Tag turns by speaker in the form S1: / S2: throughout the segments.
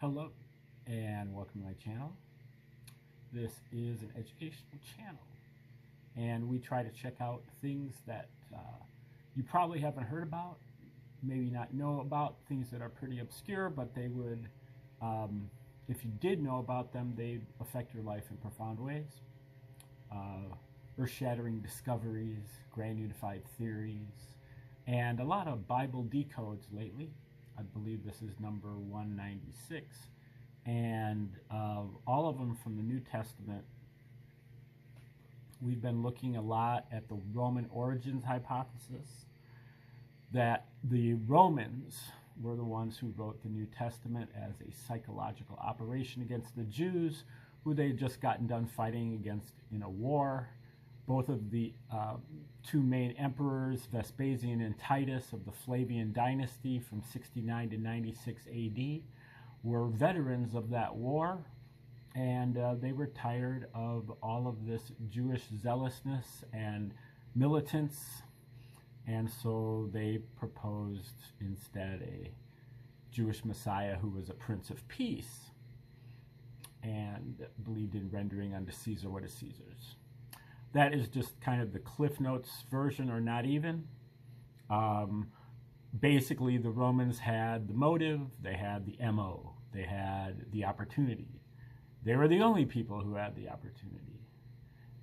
S1: Hello and welcome to my channel. This is an educational channel and we try to check out things that you probably haven't heard about, maybe not know about, things that are pretty obscure, but they would, if you did know about them, they'd affect your life in profound ways. Earth-shattering discoveries, grand unified theories, and a lot of Bible decodes lately. I believe this is number 196, and all of them from the New Testament. We've been looking a lot at the Roman origins hypothesis, that the Romans were the ones who wrote the New Testament as a psychological operation against the Jews, who they had just gotten done fighting against in a war. Both of the two main emperors, Vespasian and Titus of the Flavian dynasty from 69 to 96 AD, were veterans of that war, and they were tired of all of this Jewish zealousness and militance, and so they proposed instead a Jewish Messiah who was a Prince of Peace and believed in rendering unto Caesar what is Caesar's. That is just kind of the Cliff Notes version, or not even. Basically, the Romans had the motive, they had the MO, they had the opportunity. They were the only people who had the opportunity.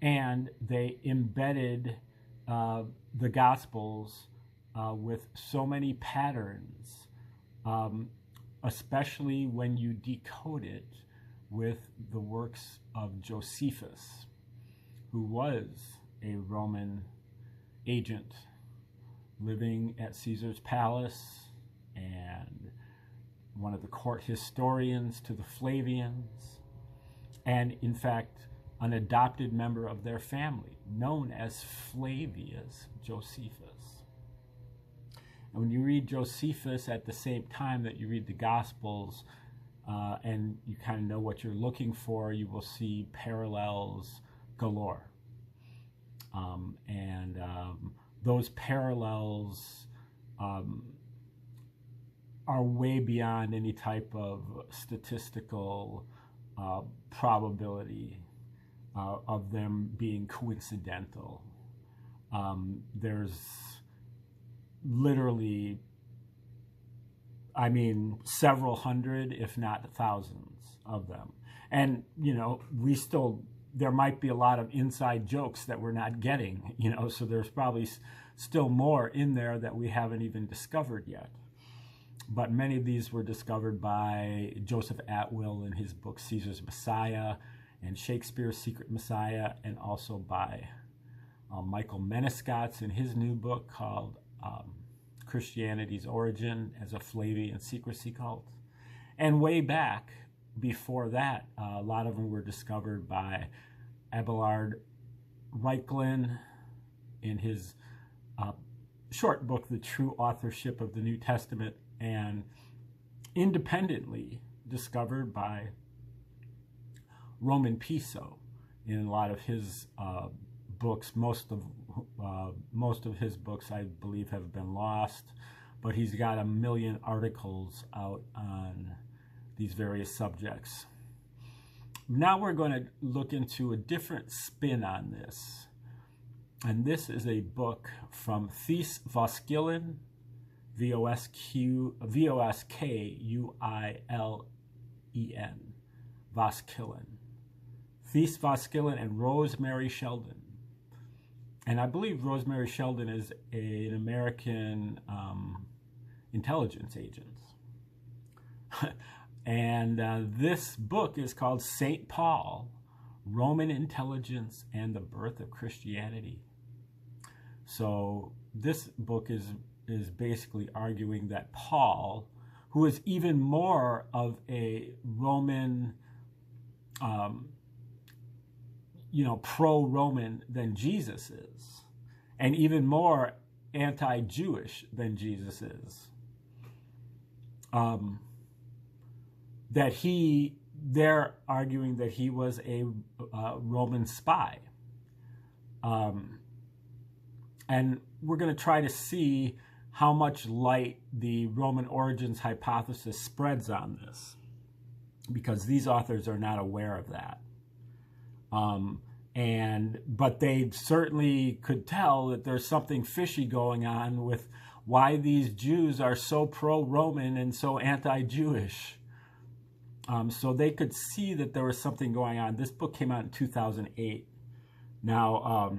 S1: And they embedded the Gospels with so many patterns, especially when you decode it with the works of Josephus, who was a Roman agent living at Caesar's palace and one of the court historians to the Flavians, and in fact an adopted member of their family known as Flavius Josephus. And when you read Josephus at the same time that you read the Gospels, and you kind of know what you're looking for, you will see parallels galore. Those parallels are way beyond any type of statistical probability of them being coincidental. There's literally, I mean, several hundred, if not thousands of them. And, you know, there might be a lot of inside jokes that we're not getting, you know, so there's probably still more in there that we haven't even discovered yet. But many of these were discovered by Joseph Atwill in his book Caesar's Messiah, and Shakespeare's Secret Messiah, and also by Michael Menescot's in his new book called Christianity's Origin as a Flavian Secrecy Cult. And way back before that, a lot of them were discovered by Abelard Reiklin in his short book, The True Authorship of the New Testament, and independently discovered by Roman Piso in a lot of his books. Most of his books, I believe, have been lost, but he's got 1 million articles out on these various subjects. Now we're going to look into a different spin on this. And this is a book from Thys Voskuilen, V-O-S-K-U-I-L-E-N, Voskuilen. Thys Voskuilen and Rosemary Sheldon. And I believe Rosemary Sheldon is an American intelligence agent. And this book is called St. Paul, Roman Intelligence and the Birth of Christianity. So this book is basically arguing that Paul, who is even more of a Roman, pro-Roman than Jesus is, and even more anti-Jewish than Jesus is, that they're arguing that he was a Roman spy. And we're going to try to see how much light the Roman origins hypothesis spreads on this. because these authors are not aware of that. But they certainly could tell that there's something fishy going on with why these Jews are so pro-Roman and so anti-Jewish. So they could see that there was something going on. This book came out in 2008. Now,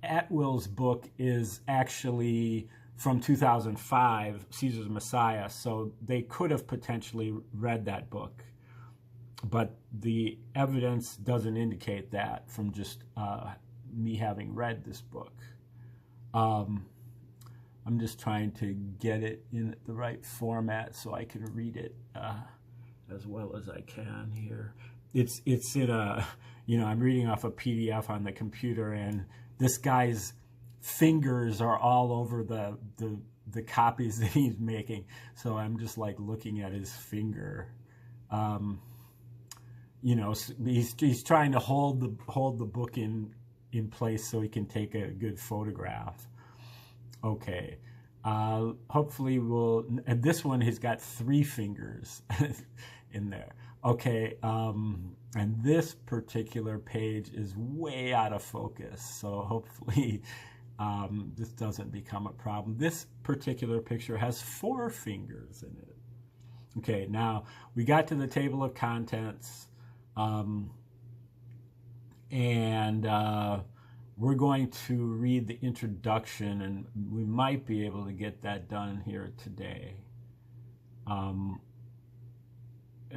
S1: Atwill's book is actually from 2005, Caesar's Messiah, so they could have potentially read that book. But the evidence doesn't indicate that from just me having read this book. I'm just trying to get it in the right format so I can read it as well as I can here. It's in a, I'm reading off a PDF on the computer, and this guy's fingers are all over the copies that he's making. So I'm just like looking at his finger. He's trying to hold the book in place so he can take a good photograph. Okay. Hopefully and this one he's got 3 fingers in there. Okay. And this particular page is way out of focus. So hopefully this doesn't become a problem. This particular picture has 4 fingers in it. Okay. Now we got to the table of contents. We're going to read the introduction, and we might be able to get that done here today.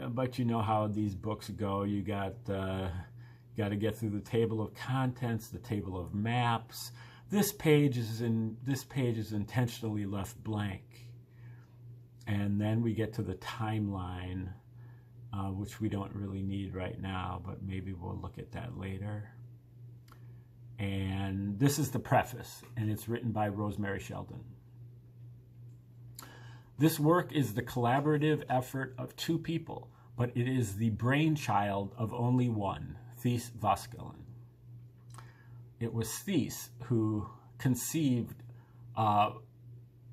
S1: But you know how these books go. You got to get through the table of contents, the table of maps. This page is intentionally left blank, and then we get to the timeline, which we don't really need right now, but maybe we'll look at that later. And this is the preface, and it's written by Rosemary Sheldon. This work is the collaborative effort of 2 people, but it is the brainchild of only one, Thies Voskuilen. It was Thies who conceived of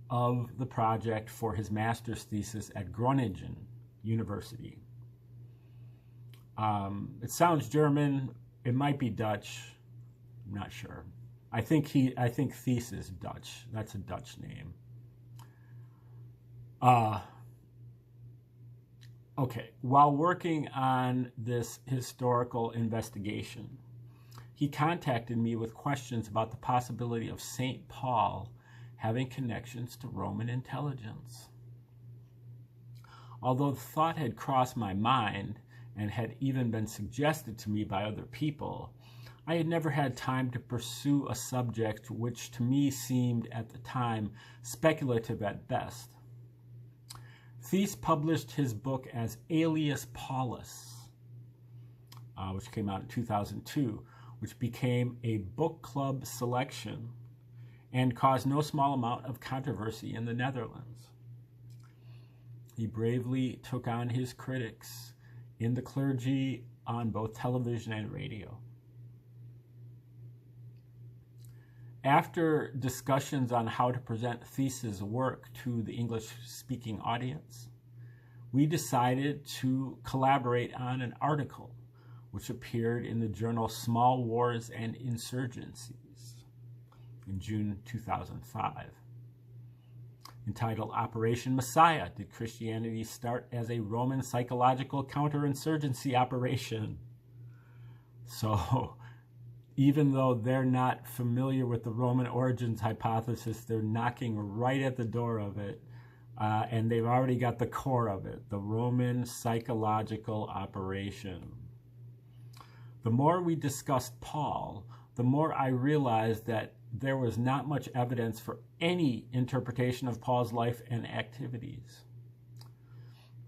S1: the project for his master's thesis at Groningen University. It sounds German. It might be Dutch. I'm not sure. I think Thies is Dutch. That's a Dutch name. Okay. While working on this historical investigation, he contacted me with questions about the possibility of St. Paul having connections to Roman intelligence. Although the thought had crossed my mind and had even been suggested to me by other people, I had never had time to pursue a subject which to me seemed at the time speculative at best. Thies published his book as Alias Paulus, which came out in 2002, which became a book club selection and caused no small amount of controversy in the Netherlands. He bravely took on his critics in the clergy on both television and radio. After discussions on how to present Thies's work to the English-speaking audience, we decided to collaborate on an article which appeared in the journal Small Wars and Insurgencies in June 2005, entitled Operation Messiah: Did Christianity Start as a Roman Psychological Counterinsurgency Operation? So, even though they're not familiar with the Roman origins hypothesis, they're knocking right at the door of it, and they've already got the core of it, the Roman psychological operation. The more we discussed Paul, the more I realized that there was not much evidence for any interpretation of Paul's life and activities.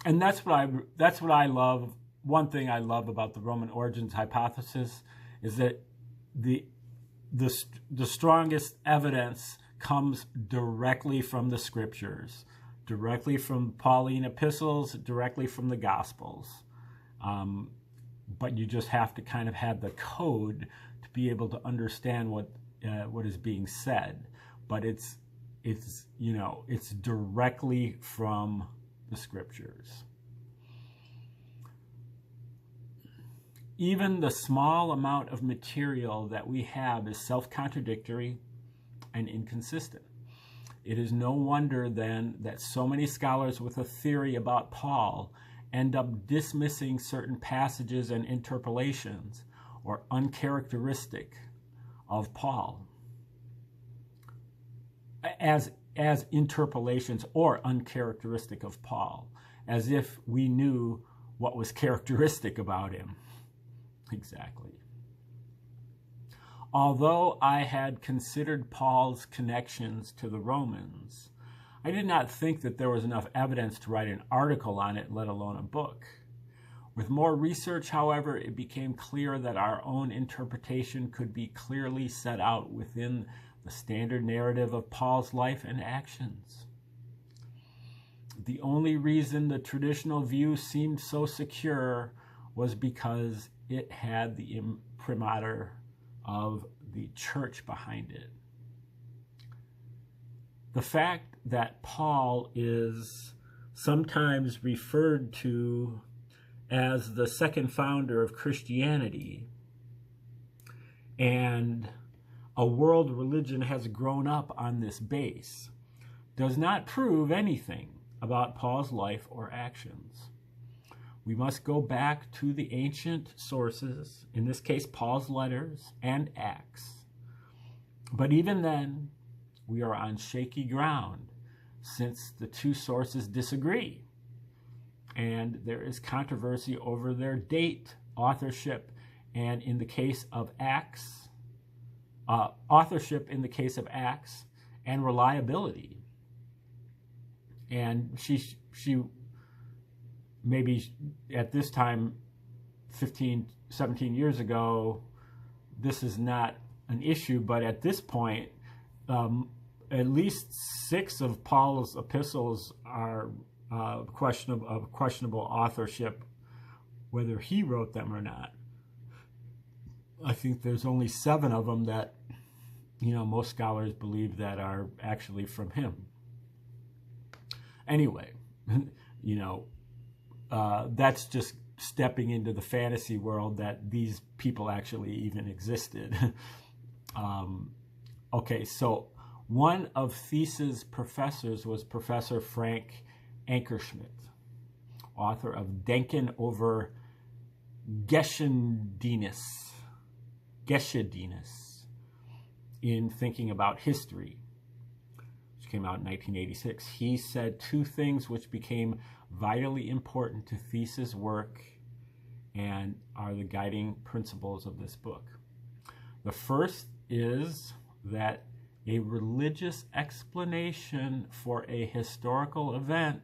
S1: And that's what I love. One thing I love about the Roman origins hypothesis is that the strongest evidence comes directly from the scriptures, directly from Pauline epistles, directly from the Gospels. But you just have to kind of have the code to be able to understand what is being said. But it's directly from the scriptures. Even the small amount of material that we have is self-contradictory and inconsistent. It is no wonder then that so many scholars with a theory about Paul end up dismissing certain passages and interpolations or uncharacteristic of Paul as interpolations or uncharacteristic of Paul, as if we knew what was characteristic about him. Exactly. Although I had considered Paul's connections to the Romans, I did not think that there was enough evidence to write an article on it, let alone a book. With more research, however, it became clear that our own interpretation could be clearly set out within the standard narrative of Paul's life and actions. The only reason the traditional view seemed so secure was because it had the imprimatur of the church behind it. The fact that Paul is sometimes referred to as the second founder of Christianity and a world religion has grown up on this base does not prove anything about Paul's life or actions. We must go back to the ancient sources, in this case Paul's letters and Acts. But even then, we are on shaky ground since the two sources disagree. And there is controversy over their date, authorship, and in the case of Acts, and reliability. And she maybe at this time, 15, 17 years ago, this is not an issue, but at this point, at least 6 of Paul's epistles are questionable authorship, whether he wrote them or not. I think there's only 7 of them that, most scholars believe that are actually from him. Anyway, that's just stepping into the fantasy world that these people actually even existed. Okay, so one of Thies's professors was Professor Frank Ankerschmidt, author of Denken over Geschiedenis in Thinking About History, which came out in 1986. He said 2 things which became vitally important to Thies's work and are the guiding principles of this book. The first is that a religious explanation for a historical event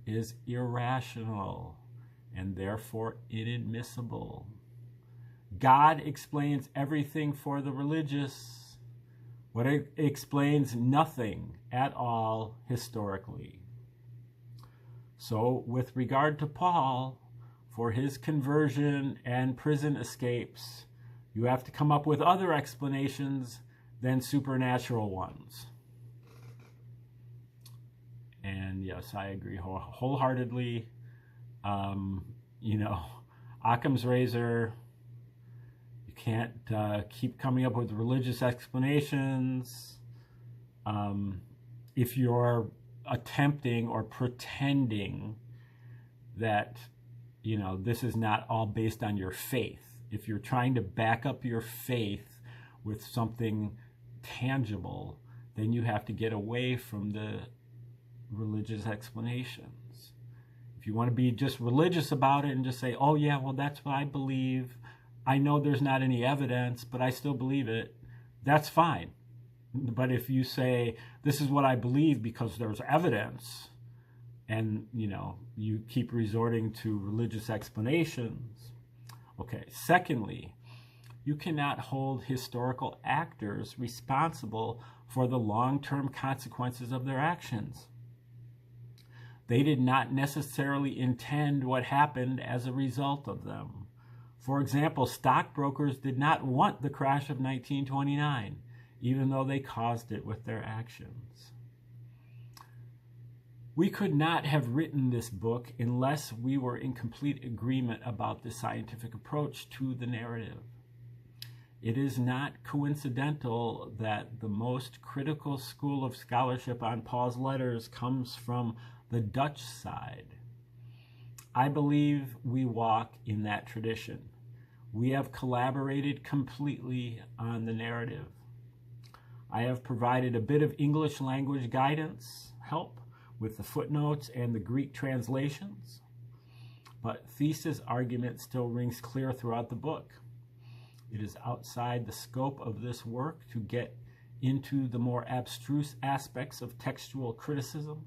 S1: is irrational and therefore inadmissible. God explains everything for the religious, but it explains nothing at all historically. So with regard to Paul, for his conversion and prison escapes, you have to come up with other explanations than supernatural ones. And yes, I agree wholeheartedly. Occam's razor, you can't keep coming up with religious explanations. If you're attempting or pretending that, this is not all based on your faith. If you're trying to back up your faith with something tangible, then you have to get away from the religious explanations. If you want to be just religious about it and just say, oh yeah, well that's what I believe, I know there's not any evidence, but I still believe it, that's fine. But if you say, this is what I believe because there's evidence, and you keep resorting to religious explanations. Okay, secondly, you cannot hold historical actors responsible for the long-term consequences of their actions. They did not necessarily intend what happened as a result of them. For example, stockbrokers did not want the crash of 1929, even though they caused it with their actions. We could not have written this book unless we were in complete agreement about the scientific approach to the narrative. It is not coincidental that the most critical school of scholarship on Paul's letters comes from the Dutch side. I believe we walk in that tradition. We have collaborated completely on the narrative. I have provided a bit of English language guidance, help with the footnotes and the Greek translations, but thesis argument still rings clear throughout the book. It is outside the scope of this work to get into the more abstruse aspects of textual criticism,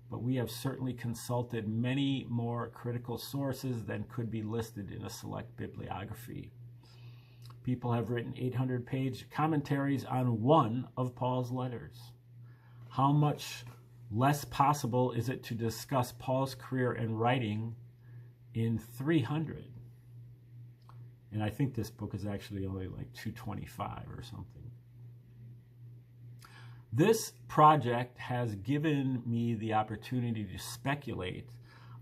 S1: but we have certainly consulted many more critical sources than could be listed in a select bibliography. People have written 800-page commentaries on one of Paul's letters. How much less possible is it to discuss Paul's career and writing in 300? And I think this book is actually only like 225 or something. This project has given me the opportunity to speculate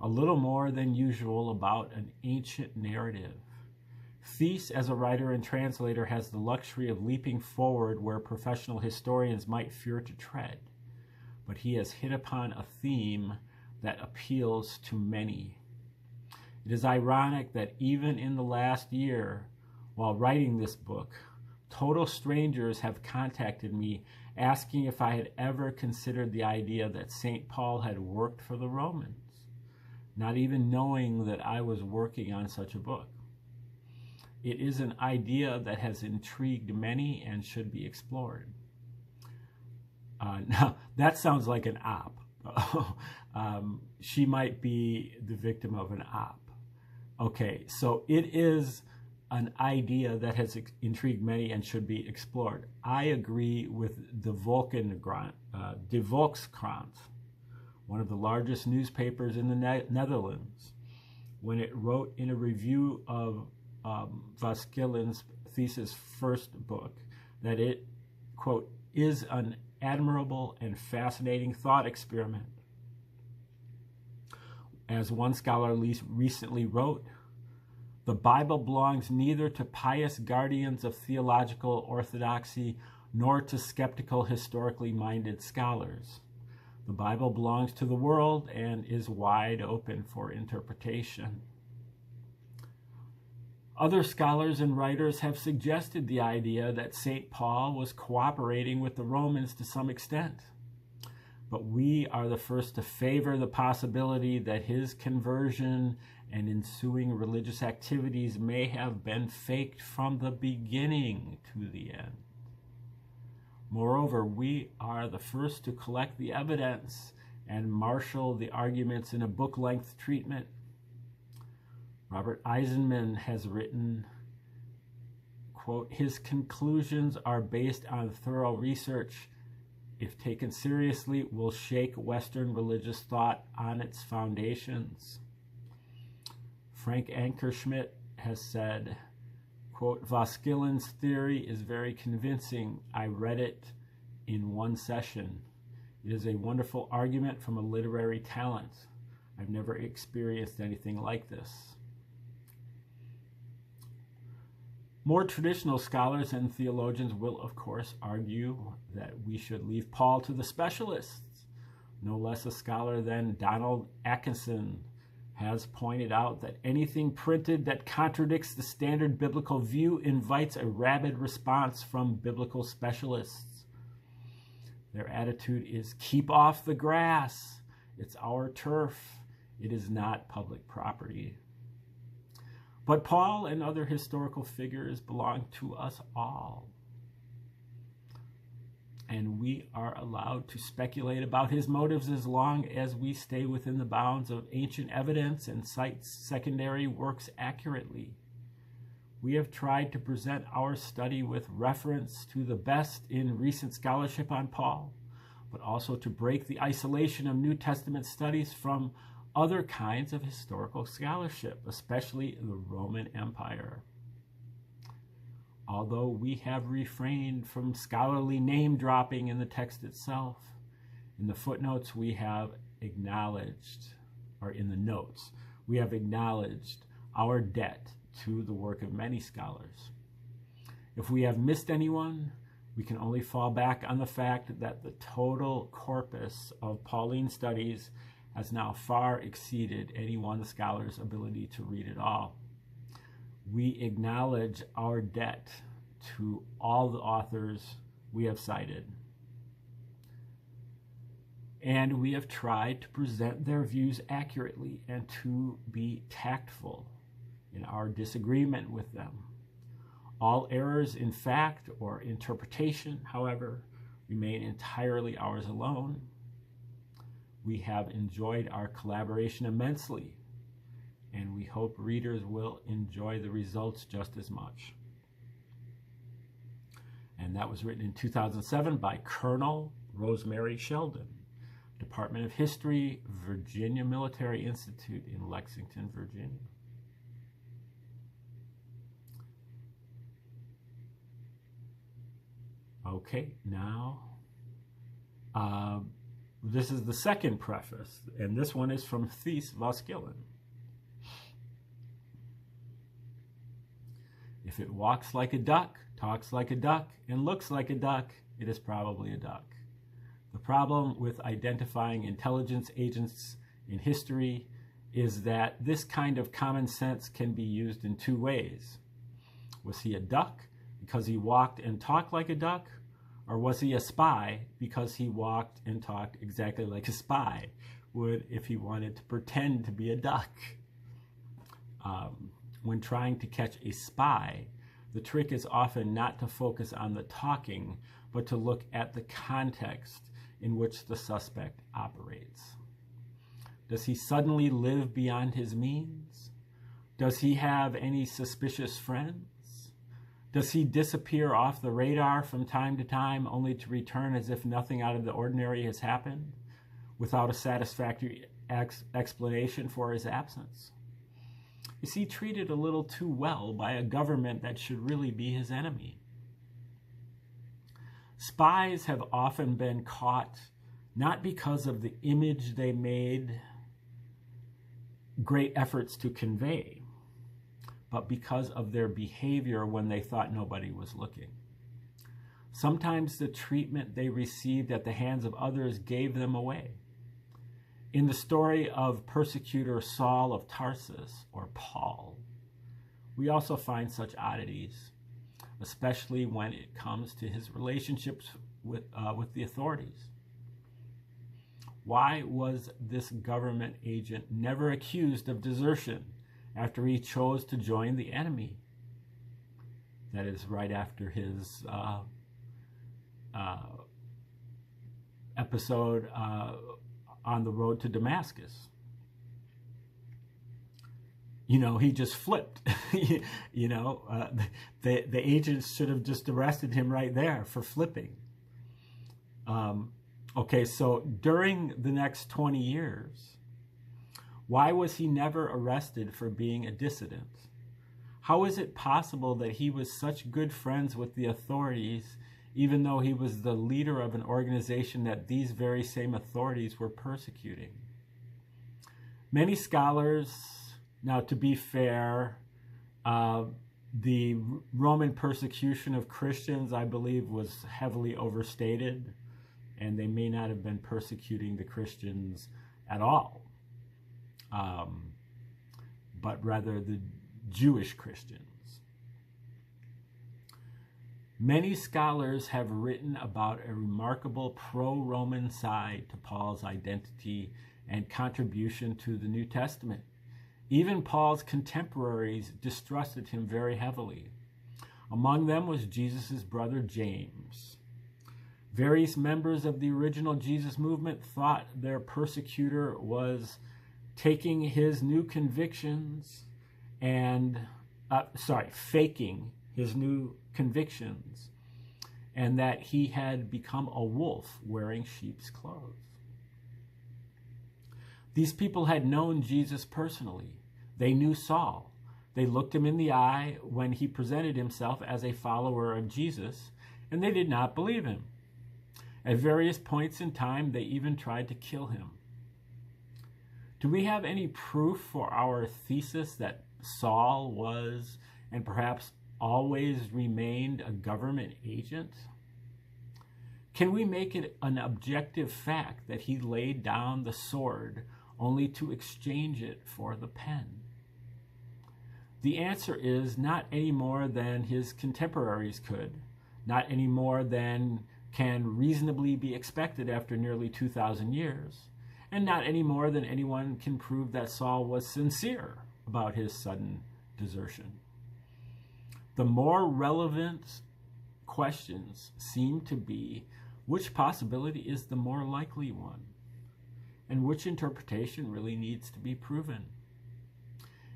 S1: a little more than usual about an ancient narrative. Thies, as a writer and translator, has the luxury of leaping forward where professional historians might fear to tread. But he has hit upon a theme that appeals to many. It is ironic that even in the last year, while writing this book, total strangers have contacted me asking if I had ever considered the idea that St. Paul had worked for the Romans, not even knowing that I was working on such a book. It is an idea that has intrigued many and should be explored. Now, that sounds like an op. She might be the victim of an op. Okay, so it is an idea that has intrigued many and should be explored. I agree with De Volkskrant, one of the largest newspapers in the Netherlands, when it wrote in a review of Vaskelin's thesis first book that it, quote, is an admirable and fascinating thought experiment. As one scholar recently wrote, the Bible belongs neither to pious guardians of theological orthodoxy nor to skeptical, historically minded scholars. The Bible belongs to the world and is wide open for interpretation. Other scholars and writers have suggested the idea that St. Paul was cooperating with the Romans to some extent. But we are the first to favor the possibility that his conversion and ensuing religious activities may have been faked from the beginning to the end. Moreover, we are the first to collect the evidence and marshal the arguments in a book-length treatment. Robert Eisenman has written, quote, his conclusions are based on thorough research, if taken seriously, will shake Western religious thought on its foundations. Frank Ankerschmidt has said, quote, Vaskelin's theory is very convincing. I read it in one session. It is a wonderful argument from a literary talent. I've never experienced anything like this. More traditional scholars and theologians will, of course, argue that we should leave Paul to the specialists. No less a scholar than Donald Atkinson has pointed out that anything printed that contradicts the standard biblical view invites a rabid response from biblical specialists. Their attitude is, keep off the grass. It's our turf. It is not public property. But Paul and other historical figures belong to us all. And we are allowed to speculate about his motives as long as we stay within the bounds of ancient evidence and cite secondary works accurately. We have tried to present our study with reference to the best in recent scholarship on Paul, but also to break the isolation of New Testament studies from other kinds of historical scholarship, especially the Roman Empire. Although we have refrained from scholarly name-dropping in the text itself, in the footnotes we have acknowledged, or in the notes, we have acknowledged our debt to the work of many scholars. If we have missed anyone, we can only fall back on the fact that the total corpus of Pauline studies has now far exceeded any one scholar's ability to read it all. We acknowledge our debt to all the authors we have cited, and we have tried to present their views accurately and to be tactful in our disagreement with them. All errors in fact or interpretation, however, remain entirely ours alone. We have enjoyed our collaboration immensely, and we hope readers will enjoy the results just as much. And that was written in 2007 by Colonel Rosemary Sheldon, Department of History, Virginia Military Institute in Lexington, Virginia. Okay, now, this is the second preface, and this one is from Thies Voskillen. If it walks like a duck, talks like a duck, and looks like a duck, it is probably a duck. The problem with identifying intelligence agents in history is that this kind of common sense can be used in two ways. Was he a duck because he walked and talked like a duck? Or was he a spy because he walked and talked exactly like a spy would if he wanted to pretend to be a duck? When trying to catch a spy, the trick is often not to focus on the talking, but to look at the context in which the suspect operates. Does he suddenly live beyond his means? Does he have any suspicious friends? Does he disappear off the radar from time to time only to return as if nothing out of the ordinary has happened, without a satisfactory explanation for his absence? Is he treated a little too well by a government that should really be his enemy? Spies have often been caught not because of the image they made great efforts to convey, but because of their behavior when they thought nobody was looking. Sometimes the treatment they received at the hands of others gave them away. In the story of persecutor Saul of Tarsus, or Paul, we also find such oddities, especially when it comes to his relationships with the authorities. Why was this government agent never accused of desertion after he chose to join the enemy? That is right after his episode on the road to Damascus. He just flipped. The agents should have just arrested him right there for flipping. Okay, so during the next 20 years, why was he never arrested for being a dissident? How is it possible that he was such good friends with the authorities, even though he was the leader of an organization that these very same authorities were persecuting? Many scholars, now to be fair, the Roman persecution of Christians, I believe, was heavily overstated, and they may not have been persecuting the Christians at all, but rather the Jewish Christians. Many scholars have written about a remarkable pro-Roman side to Paul's identity and contribution to the New Testament. Even Paul's contemporaries distrusted him very heavily. Among them was Jesus' brother James. Various members of the original Jesus movement thought their persecutor was taking his new convictions and, faking his new convictions, and that he had become a wolf wearing sheep's clothes. These people had known Jesus personally. They knew Saul. They looked him in the eye when he presented himself as a follower of Jesus, and they did not believe him. At various points in time, they even tried to kill him. Do we have any proof for our thesis that Saul was, and perhaps always remained, a government agent? Can we make it an objective fact that he laid down the sword only to exchange it for the pen? The answer is not any more than his contemporaries could, not any more than can reasonably be expected after nearly 2,000 years, and not any more than anyone can prove that Saul was sincere about his sudden desertion. The more relevant questions seem to be, which possibility is the more likely one, and which interpretation really needs to be proven?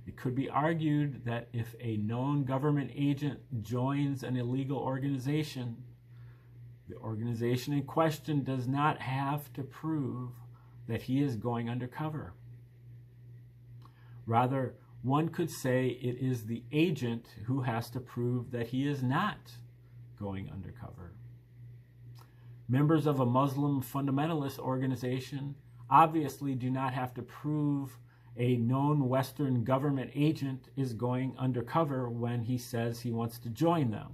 S1: It could be argued that if a known government agent joins an illegal organization, the organization in question does not have to prove that he is going undercover. Rather, one could say it is the agent who has to prove that he is not going undercover. Members of a Muslim fundamentalist organization obviously do not have to prove a known Western government agent is going undercover when he says he wants to join them.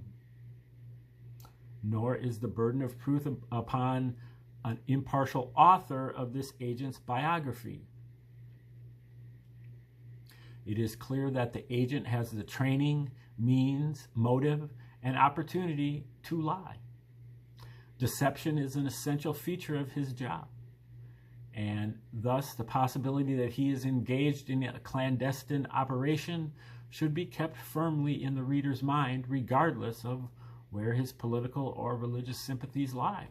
S1: Nor is the burden of proof upon an impartial author of this agent's biography. It is clear that the agent has the training, means, motive, and opportunity to lie. Deception is an essential feature of his job, and thus the possibility that he is engaged in a clandestine operation should be kept firmly in the reader's mind, regardless of where his political or religious sympathies lie.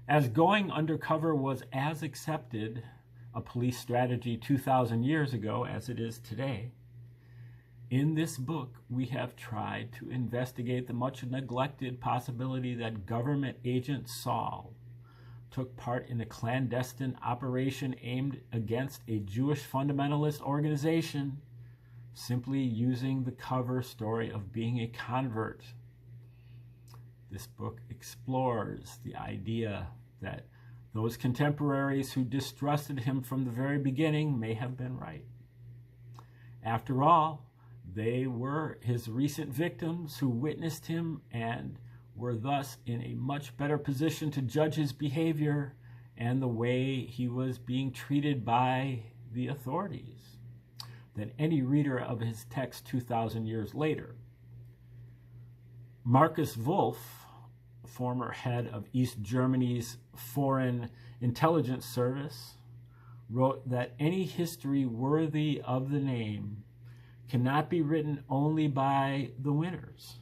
S1: As going undercover was as accepted a police strategy 2,000 years ago as it is today, in this book, we have tried to investigate the much neglected possibility that government agent Saul took part in a clandestine operation aimed against a Jewish fundamentalist organization, simply using the cover story of being a convert. This book explores the idea that those contemporaries who distrusted him from the very beginning may have been right. After all, they were his recent victims who witnessed him and were thus in a much better position to judge his behavior and the way he was being treated by the authorities than any reader of his text 2,000 years later. Marcus Wolf, former head of East Germany's Foreign Intelligence Service, wrote that any history worthy of the name cannot be written only by the winners.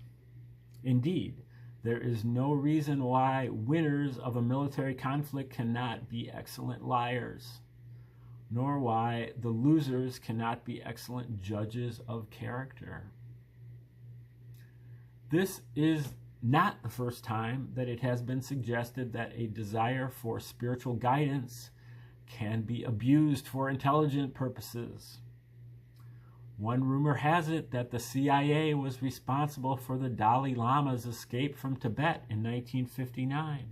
S1: Indeed, there is no reason why winners of a military conflict cannot be excellent liars, nor why the losers cannot be excellent judges of character. This is not the first time that it has been suggested that a desire for spiritual guidance can be abused for intelligent purposes. One rumor has it that the CIA was responsible for the Dalai Lama's escape from Tibet in 1959.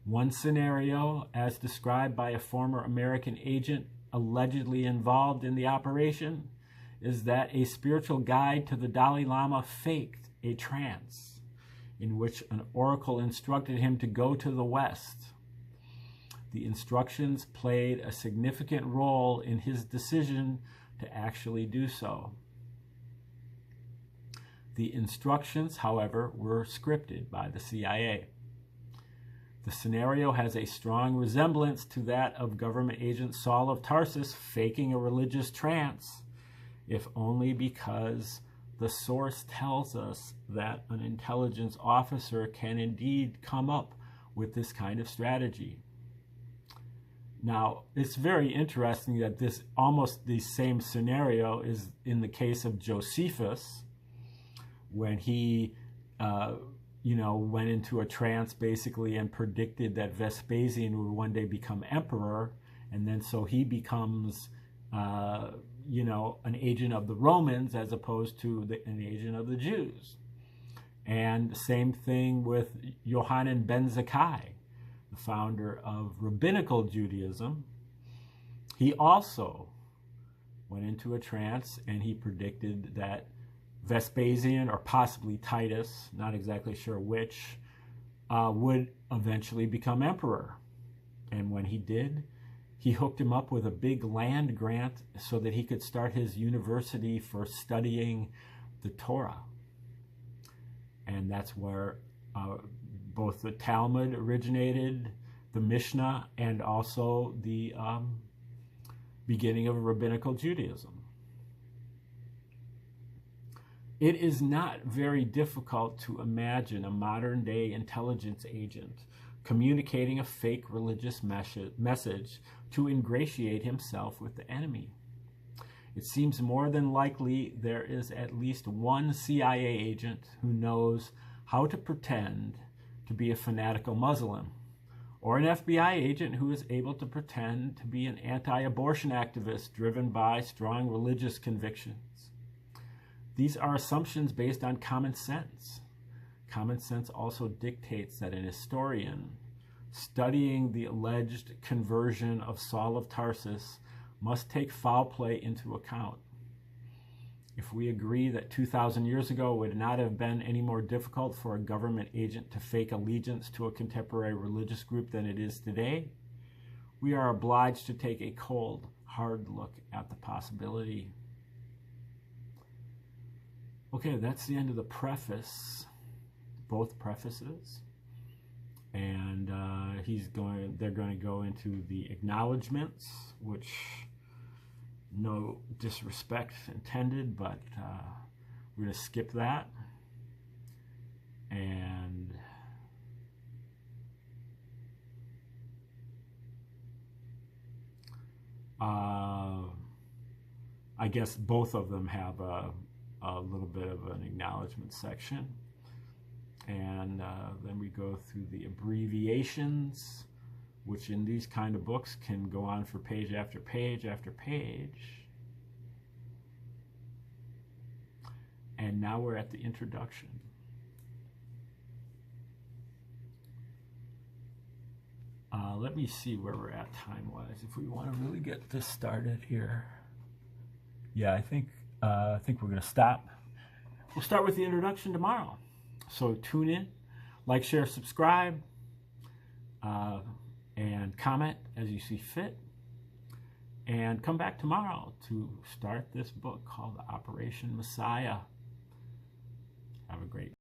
S1: One scenario, as described by a former American agent allegedly involved in the operation, is that a spiritual guide to the Dalai Lama faked a trance in which an oracle instructed him to go to the West. The instructions played a significant role in his decision to actually do so. The instructions, however, were scripted by the CIA. The scenario has a strong resemblance to that of government agent Saul of Tarsus faking a religious trance, if only because the source tells us that an intelligence officer can indeed come up with this kind of strategy. Now, it's very interesting that this almost the same scenario is in the case of Josephus, when he, went into a trance basically and predicted that Vespasian would one day become emperor, and then so he becomes, an agent of the Romans as opposed to an agent of the Jews. And same thing with Yohanan ben Zakkai, the founder of Rabbinical Judaism, He also went into a trance, and he predicted that Vespasian, or possibly Titus, not exactly sure which, would eventually become emperor. And when he did, he hooked him up with a big land grant so that he could start his university for studying the Torah. And that's where both the Talmud originated, the Mishnah, and also the beginning of rabbinical Judaism. It is not very difficult to imagine a modern-day intelligence agent communicating a fake religious message to ingratiate himself with the enemy. It seems more than likely there is at least one CIA agent who knows how to pretend to be a fanatical Muslim, or an FBI agent who is able to pretend to be an anti-abortion activist driven by strong religious convictions. These are assumptions based on common sense. Common sense also dictates that an historian studying the alleged conversion of Saul of Tarsus must take foul play into account. If we agree that 2,000 years ago it would not have been any more difficult for a government agent to fake allegiance to a contemporary religious group than it is today, we are obliged to take a cold, hard look at the possibility. Okay, that's the end of the preface, both prefaces. And they're going to go into the acknowledgments, which no disrespect intended, but we're going to skip that. And I guess both of them have a little bit of an acknowledgement section. And then we go through the abbreviations, which in these kind of books can go on for page after page after page. And now we're at the introduction. Let me see where we're at time-wise, if we want to really get this started here. Yeah, I think we're going to stop. We'll start with the introduction tomorrow. So tune in, like, share, subscribe, and comment as you see fit. And come back tomorrow to start this book called Operation Messiah. Have a great